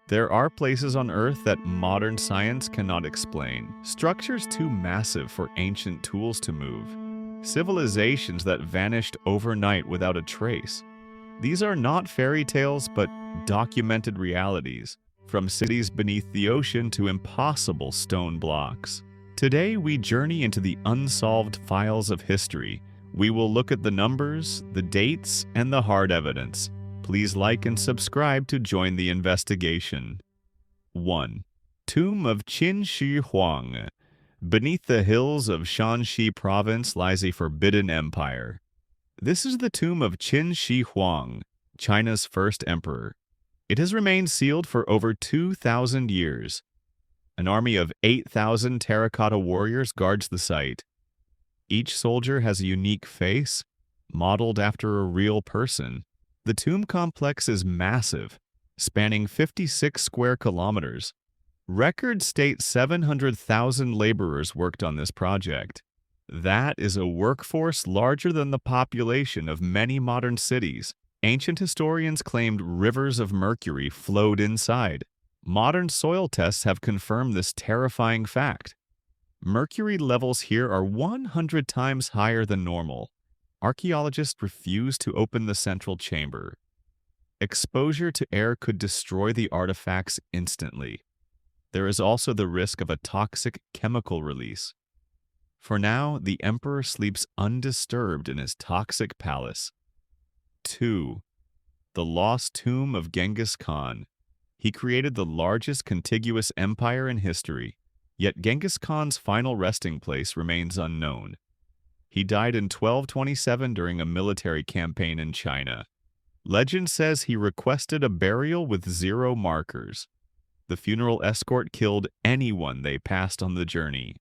There are places on Earth that modern science cannot explain, structures too massive for ancient tools to move, civilizations that vanished overnight without a trace. These are not fairy tales, but documented realities, from cities beneath the ocean to impossible stone blocks. Today, we journey into the unsolved files of history. We will look at the numbers, the dates, and the hard evidence. Please like and subscribe to join the investigation. 1. Tomb of Qin Shi Huang. Beneath the hills of Shanxi Province lies a forbidden empire. This is the tomb of Qin Shi Huang, China's first emperor. It has remained sealed for over 2,000 years. An army of 8,000 terracotta warriors guards the site. Each soldier has a unique face, modeled after a real person. The tomb complex is massive, spanning 56 square kilometers. Records state 700,000 laborers worked on this project. That is a workforce larger than the population of many modern cities. Ancient historians claimed rivers of mercury flowed inside. Modern soil tests have confirmed this terrifying fact. Mercury levels here are 100 times higher than normal. Archaeologists refuse to open the central chamber. Exposure to air could destroy the artifacts instantly. There is also the risk of a toxic chemical release. For now, the emperor sleeps undisturbed in his toxic palace. 2. The lost tomb of Genghis Khan. He created the largest contiguous empire in history, yet Genghis Khan's final resting place remains unknown. He died in 1227 during a military campaign in China. Legend says he requested a burial with 0 markers. The funeral escort killed anyone they passed on the journey.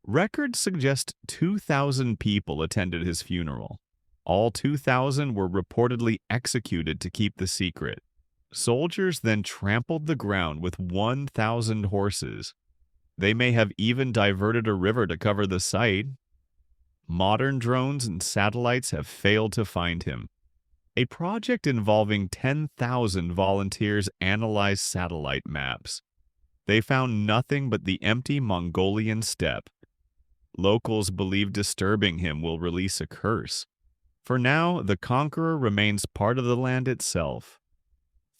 Records suggest 2,000 people attended his funeral. All 2,000 were reportedly executed to keep the secret. Soldiers then trampled the ground with 1,000 horses. They may have even diverted a river to cover the site. Modern drones and satellites have failed to find him. A project involving 10,000 volunteers analyzed satellite maps. They found nothing but the empty Mongolian steppe. Locals believe disturbing him will release a curse. For now, the conqueror remains part of the land itself.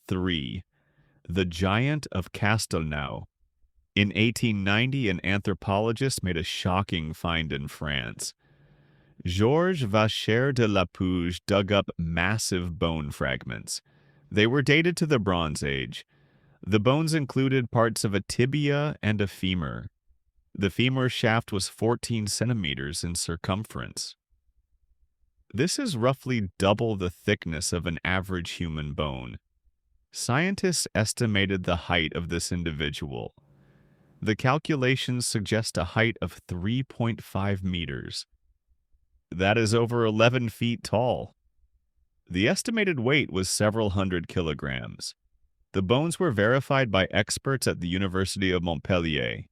3. The Giant of Castelnau. In 1890, an anthropologist made a shocking find in France. Georges Vacher de Lapouge dug up massive bone fragments. They were dated to the Bronze Age. The bones included parts of a tibia and a femur. The femur shaft was 14 centimeters in circumference. This is roughly double the thickness of an average human bone. Scientists estimated the height of this individual. The calculations suggest a height of 3.5 meters. That is over 11 feet tall. The estimated weight was several hundred kilograms. The bones were verified by experts at the University of Montpellier.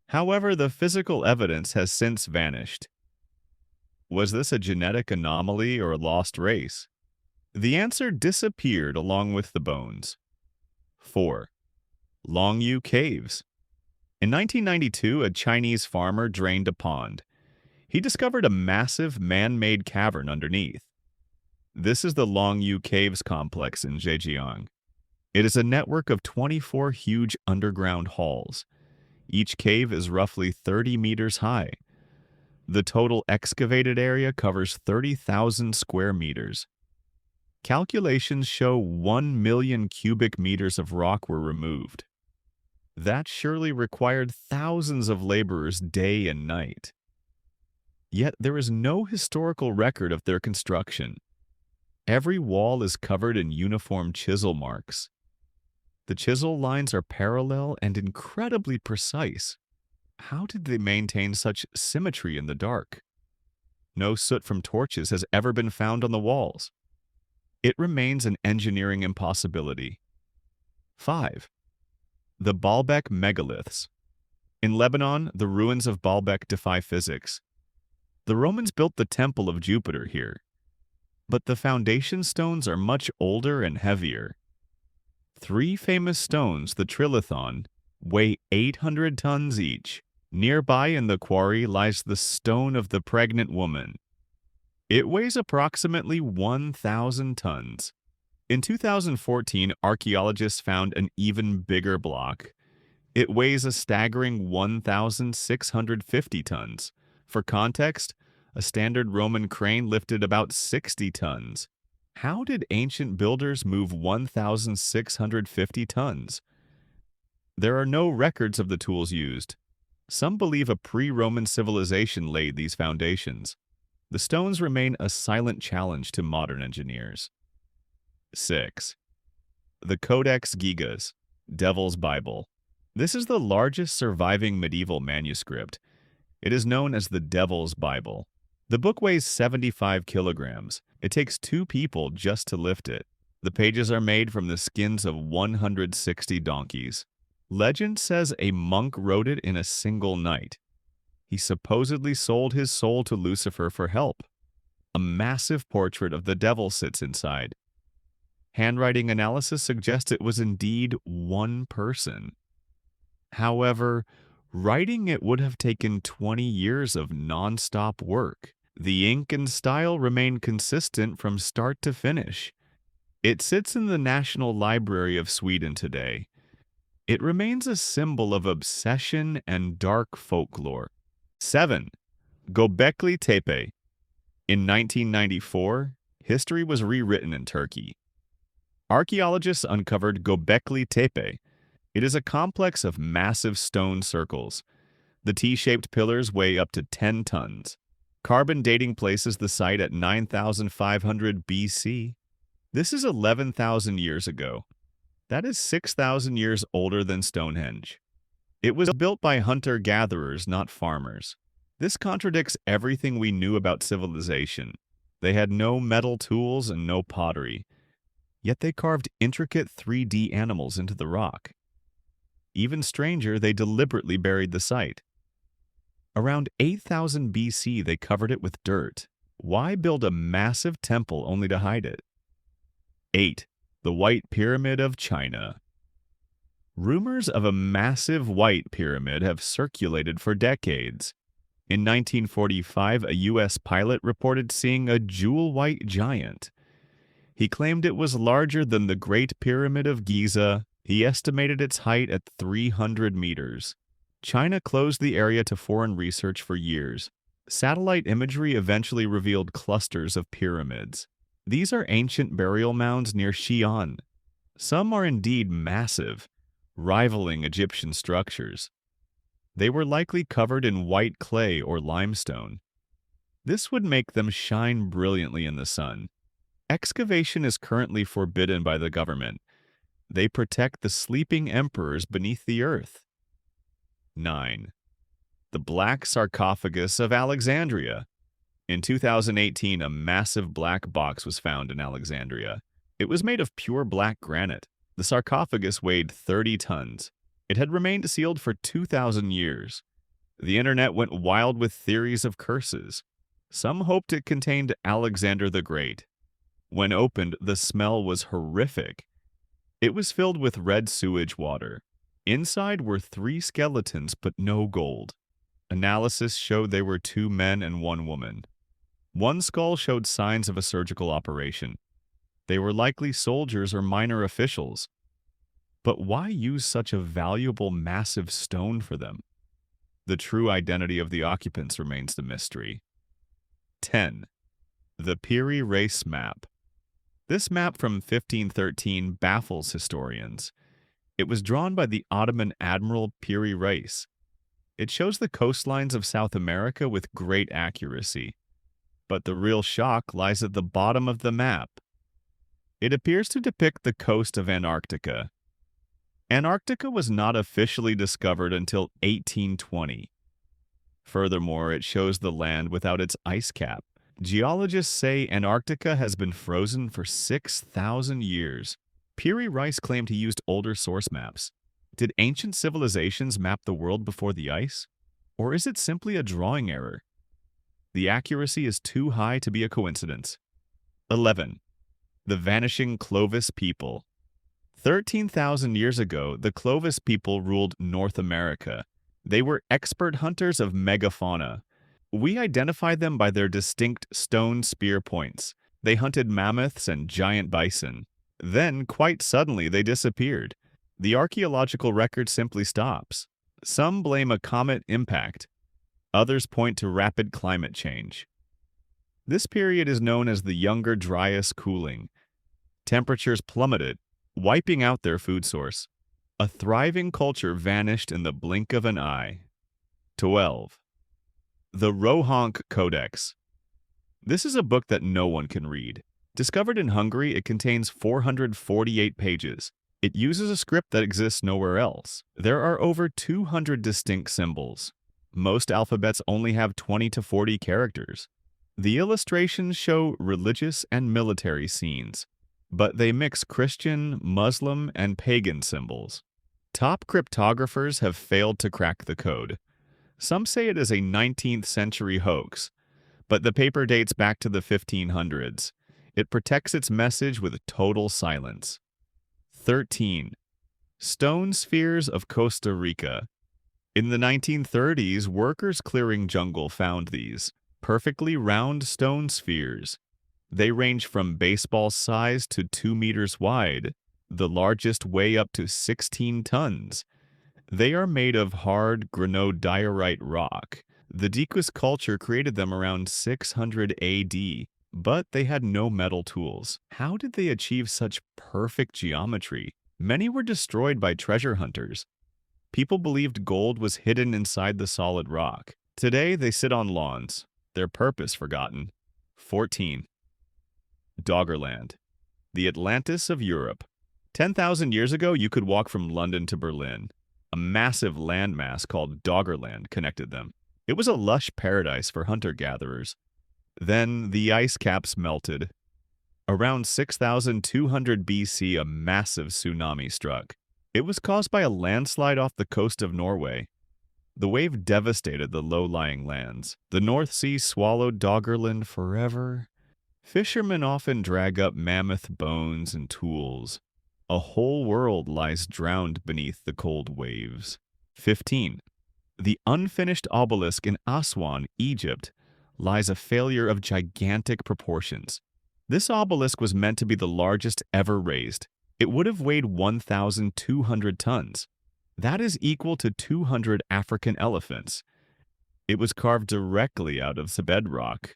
However, the physical evidence has since vanished. Was this a genetic anomaly or a lost race? The answer disappeared along with the bones. 4. Longyu Caves. In 1992, a Chinese farmer drained a pond. He discovered a massive man-made cavern underneath. This is the Longyu Caves complex in Zhejiang. It is a network of 24 huge underground halls. Each cave is roughly 30 meters high. The total excavated area covers 30,000 square meters. Calculations show 1 million cubic meters of rock were removed. That surely required thousands of laborers day and night. Yet there is no historical record of their construction. Every wall is covered in uniform chisel marks. The chisel lines are parallel and incredibly precise. How did they maintain such symmetry in the dark? No soot from torches has ever been found on the walls. It remains an engineering impossibility. 5. The Baalbek megaliths. In Lebanon, the ruins of Baalbek defy physics. The Romans built the Temple of Jupiter here, but the foundation stones are much older and heavier. Three famous stones, the trilithon, weigh 800 tons each. Nearby in the quarry lies the stone of the pregnant woman. It weighs approximately 1,000 tons. In 2014, archaeologists found an even bigger block. It weighs a staggering 1,650 tons. For context, a standard Roman crane lifted about 60 tons. How did ancient builders move 1,650 tons? There are no records of the tools used. Some believe a pre-Roman civilization laid these foundations. The stones remain a silent challenge to modern engineers. 6. The Codex Gigas, Devil's Bible. This is the largest surviving medieval manuscript. It is known as the Devil's Bible. The book weighs 75 kilograms. It takes 2 people just to lift it. The pages are made from the skins of 160 donkeys. Legend says a monk wrote it in a single night. He supposedly sold his soul to Lucifer for help. A massive portrait of the devil sits inside. Handwriting analysis suggests it was indeed one person. However, writing it would have taken 20 years of non-stop work. The ink and style remain consistent from start to finish. It sits in the National Library of Sweden today. It remains a symbol of obsession and dark folklore. 7. Göbekli Tepe. In 1994, history was rewritten in Turkey. Archaeologists uncovered Göbekli Tepe. It is a complex of massive stone circles. The T-shaped pillars weigh up to 10 tons. Carbon dating places the site at 9,500 BC. This is 11,000 years ago. That is 6,000 years older than Stonehenge. It was built by hunter-gatherers, not farmers. This contradicts everything we knew about civilization. They had no metal tools and no pottery. Yet they carved intricate 3D animals into the rock. Even stranger, they deliberately buried the site. Around 8,000 BC, they covered it with dirt. Why build a massive temple only to hide it? 8. The White Pyramid of China. Rumors of a massive white pyramid have circulated for decades. In 1945, a U.S. pilot reported seeing a jewel-white giant. He claimed it was larger than the Great Pyramid of Giza. He estimated its height at 300 meters. China closed the area to foreign research for years. Satellite imagery eventually revealed clusters of pyramids. These are ancient burial mounds near Xi'an. Some are indeed massive, rivaling Egyptian structures. They were likely covered in white clay or limestone. This would make them shine brilliantly in the sun. Excavation is currently forbidden by the government. They protect the sleeping emperors beneath the earth. 9. The Black Sarcophagus of Alexandria. In 2018, a massive black box was found in Alexandria. It was made of pure black granite. The sarcophagus weighed 30 tons. It had remained sealed for 2,000 years. The internet went wild with theories of curses. Some hoped it contained Alexander the Great. When opened, the smell was horrific. It was filled with red sewage water. Inside were 3 skeletons, but no gold. Analysis showed they were 2 men and 1 woman. One skull showed signs of a surgical operation. They were likely soldiers or minor officials. But why use such a valuable, massive stone for them? The true identity of the occupants remains the mystery. 10. The Piri Reis Map. This map from 1513 baffles historians. It was drawn by the Ottoman Admiral Piri Reis. It shows the coastlines of South America with great accuracy. But the real shock lies at the bottom of the map. It appears to depict the coast of Antarctica. Antarctica was not officially discovered until 1820. Furthermore, it shows the land without its ice cap. Geologists say Antarctica has been frozen for 6,000 years. Piri Reis claimed he used older source maps. Did ancient civilizations map the world before the ice? Or is it simply a drawing error? The accuracy is too high to be a coincidence. 11. The Vanishing Clovis People. 13,000 years ago, the Clovis people ruled North America. They were expert hunters of megafauna. We identify them by their distinct stone spear points. They hunted mammoths and giant bison. Then, quite suddenly, they disappeared. The archaeological record simply stops. Some blame a comet impact. Others point to rapid climate change. This period is known as the Younger Dryas cooling. Temperatures plummeted, wiping out their food source. A thriving culture vanished in the blink of an eye. 12. The Rohank Codex. This is a book that no one can read. Discovered in Hungary, it contains 448 pages. It uses a script that exists nowhere else. There are over 200 distinct symbols. Most alphabets only have 20 to 40 characters. The illustrations show religious and military scenes, but they mix Christian, Muslim, and pagan symbols. Top cryptographers have failed to crack the code. Some say it is a 19th century hoax, but the paper dates back to the 1500s. It protects its message with total silence. 13. Stone spheres of Costa Rica. In the 1930s, workers clearing jungle found these perfectly round stone spheres. They range from baseball size to 2 meters wide. The largest weigh up to 16 tons. They are made of hard granodiorite rock. The Decus culture created them around 600 AD, but they had no metal tools. How did they achieve such perfect geometry? Many were destroyed by treasure hunters. People believed gold was hidden inside the solid rock. Today, they sit on lawns, their purpose forgotten. 14. Doggerland. The Atlantis of Europe. 10,000 years ago, you could walk from London to Berlin. A massive landmass called Doggerland connected them. It was a lush paradise for hunter-gatherers. Then the ice caps melted. Around 6,200 BC, a massive tsunami struck. It was caused by a landslide off the coast of Norway. The wave devastated the low-lying lands. The North Sea swallowed Doggerland forever. Fishermen often drag up mammoth bones and tools. A whole world lies drowned beneath the cold waves. 15. The unfinished obelisk in Aswan, Egypt, lies a failure of gigantic proportions. This obelisk was meant to be the largest ever raised. It would have weighed 1,200 tons. That is equal to 200 African elephants. It was carved directly out of the bedrock.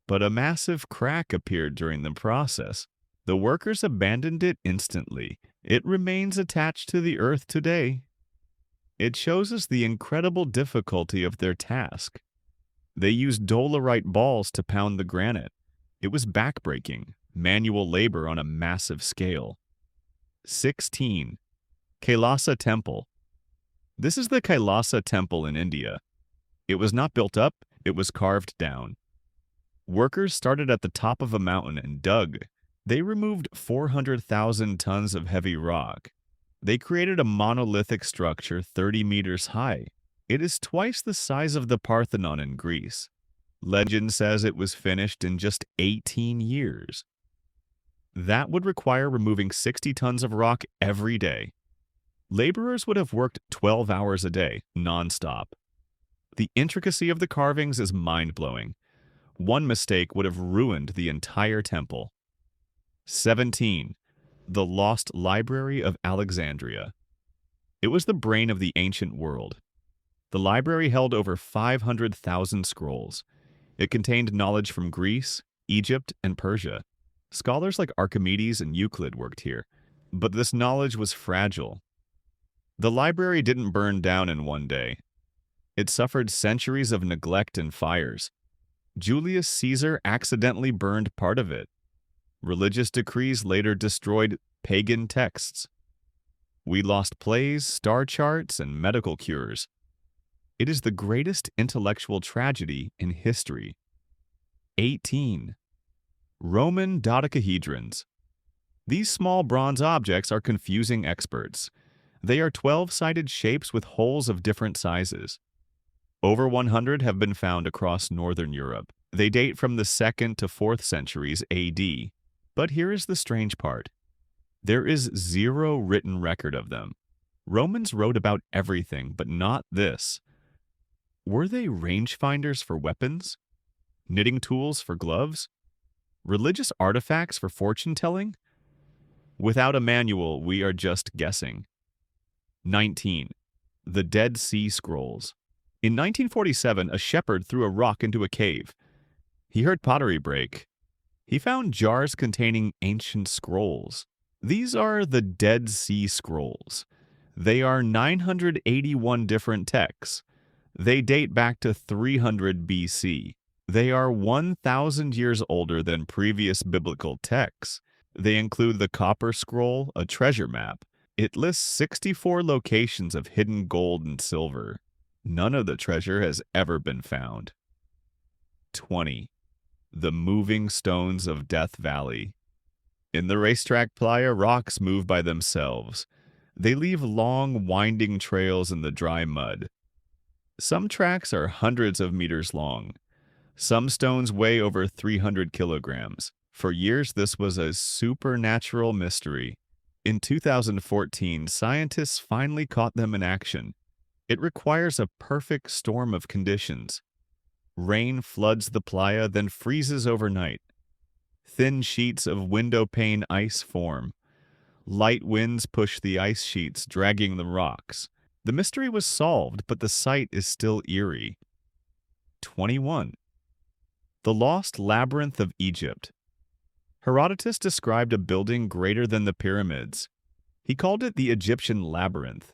But a massive crack appeared during the process. The workers abandoned it instantly. It remains attached to the earth today. It shows us the incredible difficulty of their task. They used dolerite balls to pound the granite. It was backbreaking, manual labor on a massive scale. 16. Kailasa Temple. This is the Kailasa Temple in India. It was not built up, it was carved down. Workers started at the top of a mountain and dug. They removed 400,000 tons of heavy rock. They created a monolithic structure 30 meters high. It is twice the size of the Parthenon in Greece. Legend says it was finished in just 18 years. That would require removing 60 tons of rock every day. Laborers would have worked 12 hours a day, nonstop. The intricacy of the carvings is mind-blowing. One mistake would have ruined the entire temple. 17. The Lost Library of Alexandria. It was the brain of the ancient world. The library held over 500,000 scrolls. It contained knowledge from Greece, Egypt, and Persia. Scholars like Archimedes and Euclid worked here, but this knowledge was fragile. The library didn't burn down in one day. It suffered centuries of neglect and fires. Julius Caesar accidentally burned part of it. Religious decrees later destroyed pagan texts. We lost plays, star charts, and medical cures. It is the greatest intellectual tragedy in history. 18. Roman dodecahedrons. These small bronze objects are confusing experts. They are 12-sided shapes with holes of different sizes. Over 100 have been found across northern Europe. They date from the 2nd to 4th centuries AD. But here is the strange part. There is zero written record of them. Romans wrote about everything, but not this. Were they rangefinders for weapons? Knitting tools for gloves? Religious artifacts for fortune-telling? Without a manual, we are just guessing. 19. The Dead Sea Scrolls. In 1947, a shepherd threw a rock into a cave. He heard pottery break. He found jars containing ancient scrolls. These are the Dead Sea Scrolls. They are 981 different texts. They date back to 300 BC. They are 1,000 years older than previous biblical texts. They include the Copper Scroll, a treasure map. It lists 64 locations of hidden gold and silver. None of the treasure has ever been found. 20. The Moving Stones of Death Valley. In the racetrack playa, rocks move by themselves. They leave long, winding trails in the dry mud. Some tracks are hundreds of meters long. Some stones weigh over 300 kilograms. For years, this was a supernatural mystery. In 2014, scientists finally caught them in action. It requires a perfect storm of conditions. Rain floods the playa, then freezes overnight. Thin sheets of window pane ice form. Light winds push the ice sheets, dragging the rocks. The mystery was solved, but the site is still eerie. 21. The Lost Labyrinth of Egypt. Herodotus described a building greater than the pyramids. He called it the Egyptian Labyrinth.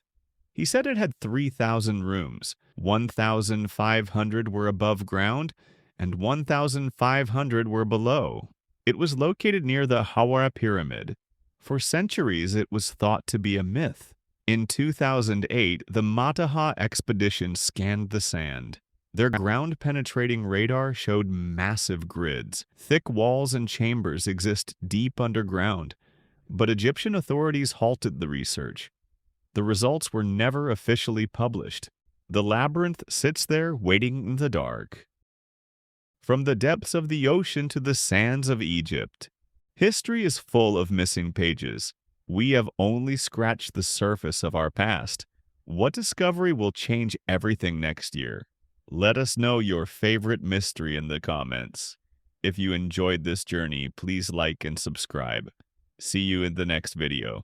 He said it had 3,000 rooms. 1,500 were above ground, and 1,500 were below. It was located near the Hawara Pyramid. For centuries, it was thought to be a myth. In 2008, the Mataha expedition scanned the sand. Their ground-penetrating radar showed massive grids. Thick walls and chambers exist deep underground, but Egyptian authorities halted the research. The results were never officially published. The labyrinth sits there waiting in the dark. From the depths of the ocean to the sands of Egypt, history is full of missing pages. We have only scratched the surface of our past. What discovery will change everything next year? Let us know your favorite mystery in the comments. If you enjoyed this journey, please like and subscribe. See you in the next video.